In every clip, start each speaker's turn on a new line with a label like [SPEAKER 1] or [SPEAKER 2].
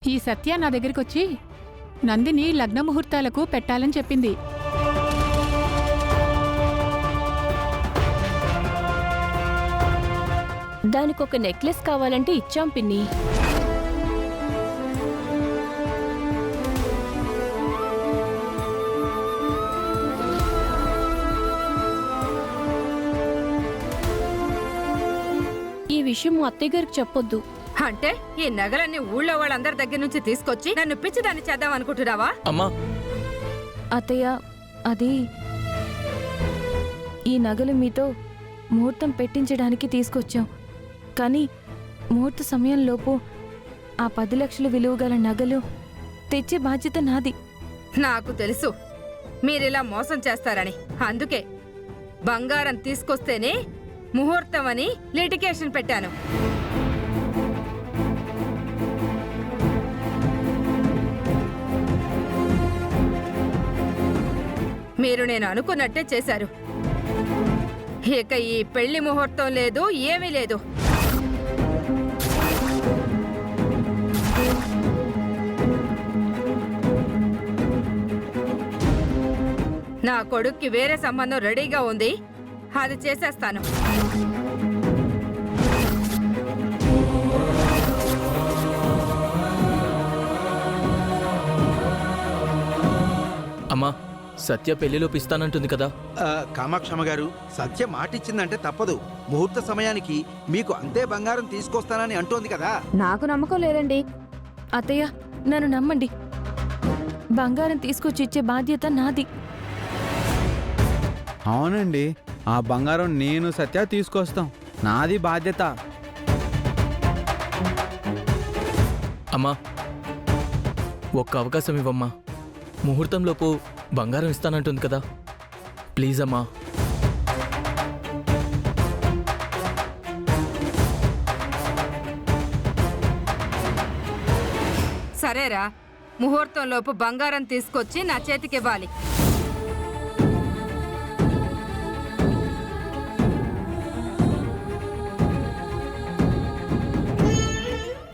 [SPEAKER 1] ఈ సత్య నా దగ్గరికొచ్చి నందిని లగ్న ముహూర్తాలకు పెట్టాలని చెప్పింది.
[SPEAKER 2] దానికొక నెక్లెస్ కావాలంటే ఇచ్చాం పిన్ని. ఈ విషయం మా అత్తయ్య గారికి చెప్పొద్దు.
[SPEAKER 3] అంటే ఈ నగలన్నీ ఊళ్ళో వాళ్ళందరి దగ్గర నుంచి తీసుకొచ్చి నన్ను పిచ్చిదాన్ని చేద్దాం అనుకుంటున్నావా?
[SPEAKER 4] అమ్మా,
[SPEAKER 2] అత్తయ్య, అది ఈ నగలు మీతో ముహూర్తం పెట్టించడానికి తీసుకొచ్చాం. కానీ ముహూర్త సమయంలోపు ఆ 10 లక్షల విలువ గల నగలు తెచ్చే బాధ్యత నాది.
[SPEAKER 3] నాకు తెలుసు మీరిలా మోసం చేస్తారని. అందుకే బంగారం తీసుకొస్తేనే ముహూర్తం అని లిటిగేషన్ పెట్టాను. మీరు నేను అనుకున్నట్టే చేశారు. ఇక ఈ పెళ్లి ముహూర్తం లేదు, ఏమీ లేదు. నా కొడుక్కి వేరే సంబంధం రెడీగా ఉంది, అది చేసేస్తాను.
[SPEAKER 4] అమ్మా, సత్య పెళ్లిలోపు ఇస్తానంటుంది కదా.
[SPEAKER 5] కామాక్షమ్మ గారు, సత్య మాటిచ్చిందంటే తప్పదు. ముహూర్త సమయానికి మీకు అంతే బంగారం తీసుకొస్తానని అంటోంది కదా.
[SPEAKER 6] నాకు నమ్మకం లేదండి.
[SPEAKER 2] అత్తయ్య, నన్ను నమ్మండి. బంగారం తీసుకొచ్చి ఇచ్చే బాధ్యత నాది.
[SPEAKER 7] అవునండి, ఆ బంగారం నేను సత్య తీసుకొస్తాం. నాది బాధ్యత.
[SPEAKER 4] అమ్మా, ఒక్క అవకాశం ఇవ్వమ్మా. ముహూర్తంలోపు బంగారం ఇస్తానంటుంది కదా. ప్లీజ్ అమ్మా.
[SPEAKER 3] సరేరా, ముహూర్తంలోపు బంగారం తీసుకొచ్చి నా చేతికివ్వాలి.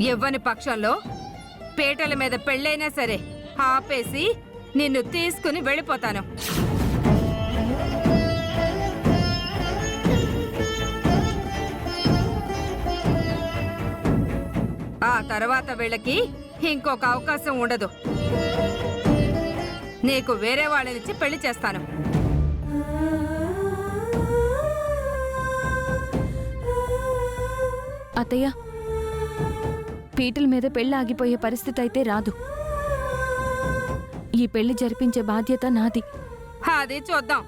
[SPEAKER 3] ఇవ్వని పక్షంలో పీటల మీద పెళ్ళైనా సరే ఆపేసి నిన్ను తీసుకుని వెళ్ళిపోతాను. ఆ తర్వాత వీళ్ళకి ఇంకొక అవకాశం ఉండదు. నీకు వేరే వాళ్ళనిచ్చి పెళ్లి చేస్తాను.
[SPEAKER 2] అత్తయ్య, పీటల మీద పెళ్లి ఆగిపోయే పరిస్థితి అయితే రాదు. ఈ పెళ్లి జరిపించే బాధ్యత నాది.
[SPEAKER 3] అది చూద్దాం.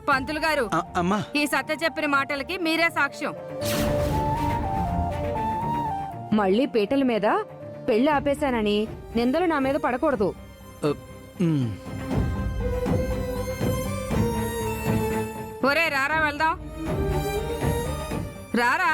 [SPEAKER 3] పంతులు గారు,
[SPEAKER 5] అమ్మా,
[SPEAKER 3] ఈ సత్య చెప్పిన మాటలకి మీరే సాక్ష్యం.
[SPEAKER 6] మళ్ళీ పీటల మీద పెళ్లి ఆపేశానని నిందలు నా మీద పడకూడదు.
[SPEAKER 3] ఒరే రారా, వెళ్దాం. రారా.